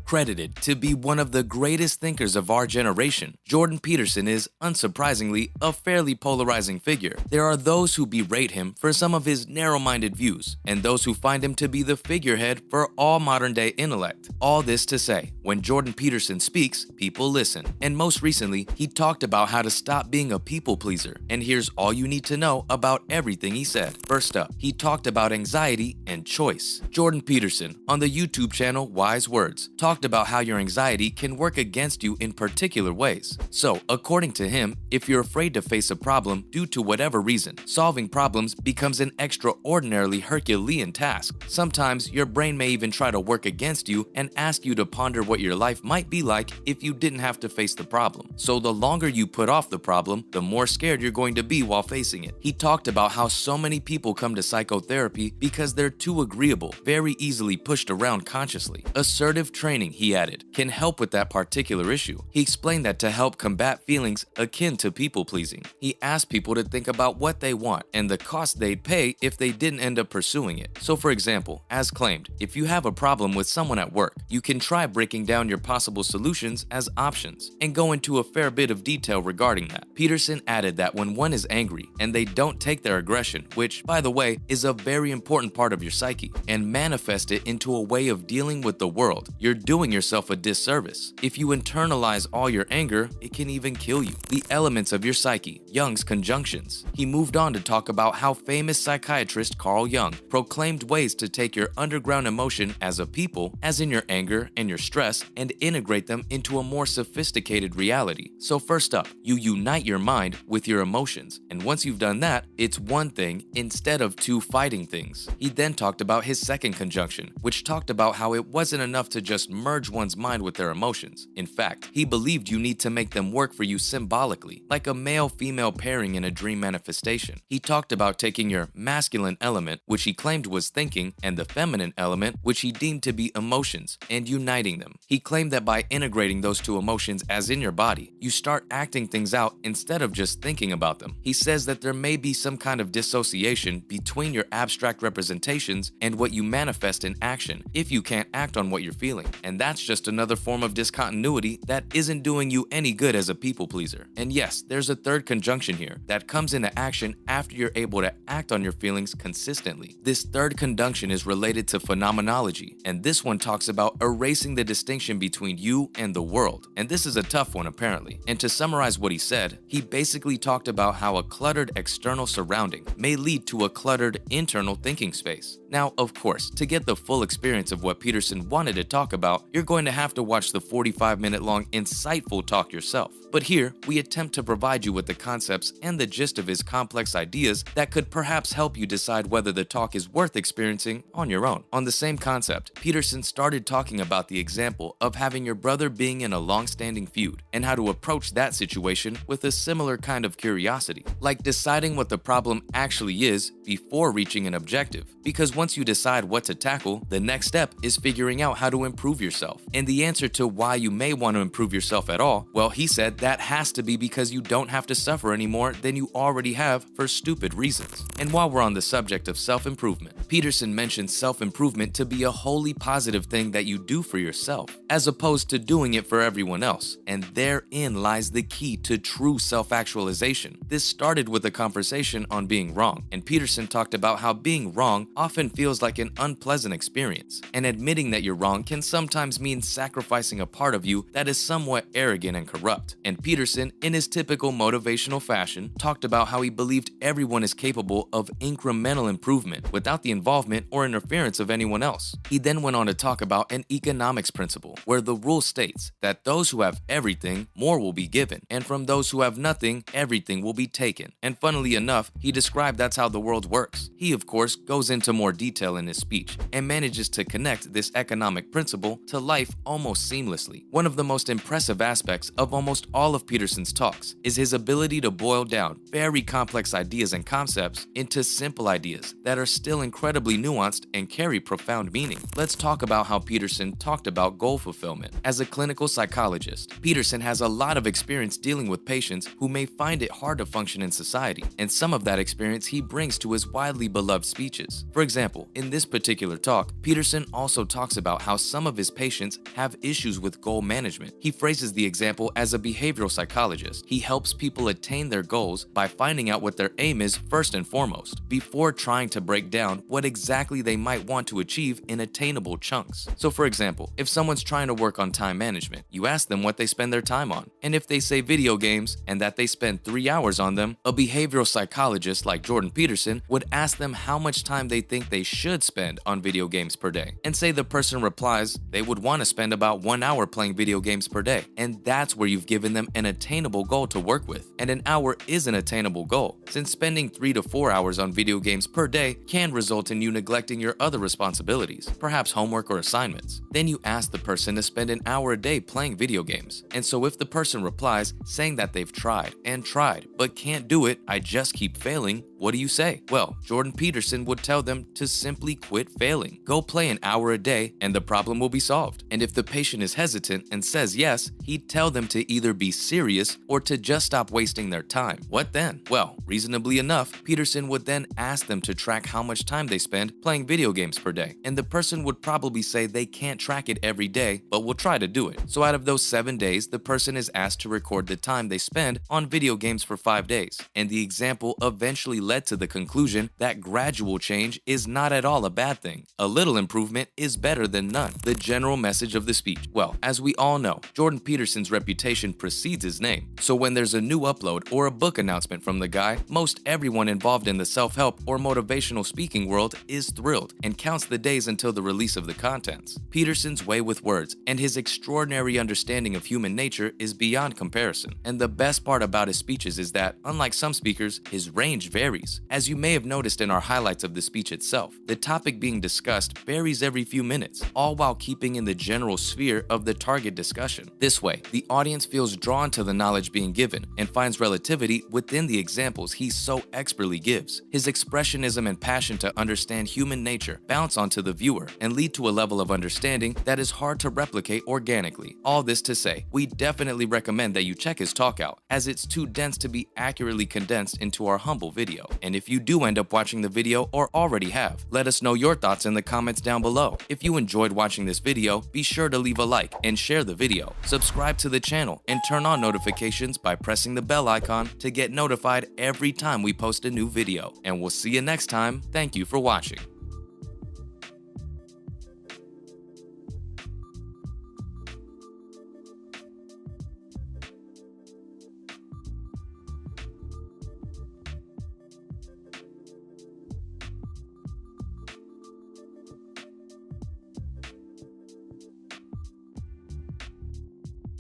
Credited to be one of the greatest thinkers of our generation, Jordan Peterson is, unsurprisingly, a fairly polarizing figure. There are those who berate him for some of his narrow-minded views, and those who find him to be the figurehead for all modern-day intellect. All this to say, when Jordan Peterson speaks, people listen. And most recently, he talked about how to stop being a people-pleaser. And here's all you need to know about everything he said. First up, he talked about anxiety and choice. Jordan Peterson, on the YouTube channel Wise Words, talked about how your anxiety can work against you in particular ways. So, according to him, if you're afraid to face a problem due to whatever reason, solving problems becomes an extraordinarily Herculean task. Sometimes your brain may even try to work against you and ask you to ponder what your life might be like if you didn't have to face the problem. So the longer you put off the problem, the more scared you're going to be while facing it. He talked about how so many people come to psychotherapy because they're too agreeable, very easily pushed around consciously. Assertive training, he added, can help with that particular issue. He explained that to help combat feelings akin to people-pleasing, he asked people to think about what they want and the cost they'd pay if they didn't end up pursuing it. So for example, as claimed, if you have a problem with someone at work, you can try breaking down your possible solutions as options and go into a fair bit of detail regarding that. Peterson added that when one is angry and they don't take their aggression, which, by the way, is a very important part of your psyche, and manifest it into a way of dealing with the world, you're doing yourself a disservice. If you internalize all your anger, it can even kill you. The elements of your psyche, Jung's conjunctions. He moved on to talk about how famous psychiatrist Carl Jung proclaimed ways to take your underground emotion as a people, as in your anger and your stress, and integrate them into a more sophisticated reality. So first up, you unite your mind with your emotions, and once you've done that, it's one thing instead of two fighting things. He then talked about his second conjunction, which talked about how it wasn't enough to just merge one's mind with their emotions. In fact, he believed you need to make them work for you symbolically, like a male-female pairing in a dream manifestation. He talked about taking your masculine element, which he claimed was thinking, and the feminine element, which he deemed to be emotions, and uniting them. He claimed that by integrating those two emotions as in your body, you start acting things out instead of just thinking about them. He says that there may be some kind of dissociation between your abstract representations and what you manifest in action if you can't act on what you're feeling. And that's just another form of discontinuity that isn't doing you any good as a people pleaser. And yes, there's a third conjunction here that comes into action after you're able to act on your feelings consistently. This third conjunction is related to phenomenology, and this one talks about erasing the distinction between you and the world. And this is a tough one apparently. And to summarize what he said, he basically talked about how a cluttered external surrounding may lead to a cluttered internal thinking space. Now, of course, to get the full experience of what Peterson wanted to talk about, you're going to have to watch the 45-minute long insightful talk yourself. But here, we attempt to provide you with the concepts and the gist of his complex ideas that could perhaps help you decide whether the talk is worth experiencing on your own. On the same concept, Peterson started talking about the example of having your brother being in a long-standing feud and how to approach that situation with a similar kind of curiosity, like deciding what the problem actually is before reaching an objective. Because once you decide what to tackle, the next step is figuring out how to improve yourself. And the answer to why you may want to improve yourself at all, well, he said that has to be because you don't have to suffer any more than you already have for stupid reasons. And while we're on the subject of self-improvement, Peterson mentioned self-improvement to be a wholly positive thing that you do for yourself, as opposed to doing it for everyone else. And therein lies the key to true self-actualization. This started with a conversation on being wrong, and Peterson talked about how being wrong often feels like an unpleasant experience, and admitting that you're wrong can sometimes mean sacrificing a part of you that is somewhat arrogant and corrupt. And Peterson, in his typical motivational fashion, talked about how he believed everyone is capable of incremental improvement without the involvement or interference of anyone else. He then went on to talk about an economics principle, where the rule states that those who have everything, more will be given, and from those who have nothing, everything will be taken. And funnily enough, he described that's how the world works. He, of course, goes into more detail in his speech and manages to connect this economic principle to life almost seamlessly. One of the most impressive aspects of almost all of Peterson's talks is his ability to boil down very complex ideas and concepts into simple ideas that are still incredibly nuanced and carry profound meaning. Let's talk about how Peterson talked about goal fulfillment. As a clinical psychologist, Peterson has a lot of experience dealing with patients who may find it hard to function in society, and some of that experience he brings to his widely beloved speeches. For example, in this particular talk, Peterson also talks about how some of his patients have issues with goal management. He phrases the example as a behavioral psychologist. He helps people attain their goals by finding out what their aim is first and foremost, before trying to break down what exactly they might want to achieve in attainable chunks. So for example, if someone's trying to work on time management, you ask them what they spend their time on. And if they say video games and that they spend 3 hours on them, a behavioral psychologist like Jordan Peterson would ask them how much time they think they should spend on video games per day. And say the person replies they would want to spend about 1 hour playing video games per day. And that's where you've given them an attainable goal to work with. And an hour is an attainable goal, since spending 3 to 4 hours on video games per day can result in you neglecting your other responsibilities, perhaps homework or assignments. Then you ask the person to spend an hour a day playing video games. And so if the person replies saying that they've tried and tried but can't do it, I just keep failing, what do you say? Well, Jordan Peterson would tell them to simply quit failing. Go play an hour a day and the problem will be solved. And if the patient is hesitant and says yes, he'd tell them to either be serious or to just stop wasting their time. What then? Well, reasonably enough, Peterson would then ask them to track how much time they spend playing video games per day. And the person would probably say they can't track it every day, but will try to do it. So out of those 7 days, the person is asked to record the time they spend on video games for 5 days. And the example eventually led to the conclusion that gradual change is not at all a bad thing. A little improvement is better than none. The general message of the speech. Well, as we all know, Jordan Peterson's reputation precedes his name. So when there's a new upload or a book announcement from the guy, most everyone involved in the self-help or motivational speaking world is thrilled and counts the days until the release of the contents. Peterson's way with words and his extraordinary understanding of human nature is beyond comparison. And the best part about his speeches is that, unlike some speakers, his range varies. As you may have noticed in our highlights of the speech itself, the topic being discussed varies every few minutes, all while keeping in the general sphere of the target discussion. This way, the audience feels drawn to the knowledge being given and finds relativity within the examples he so expertly gives. His expressionism and passion to understand human nature bounce onto the viewer and lead to a level of understanding that is hard to replicate organically. All this to say, we definitely recommend that you check his talk out, as it's too dense to be accurately condensed into our humble video. And if you do end up watching the video or already have, let us know your thoughts in the comments down below. If you enjoyed watching this video, be sure to leave a like and share the video. Subscribe to the channel and turn on notifications by pressing the bell icon to get notified every time we post a new video. And we'll see you next time. Thank you for watching.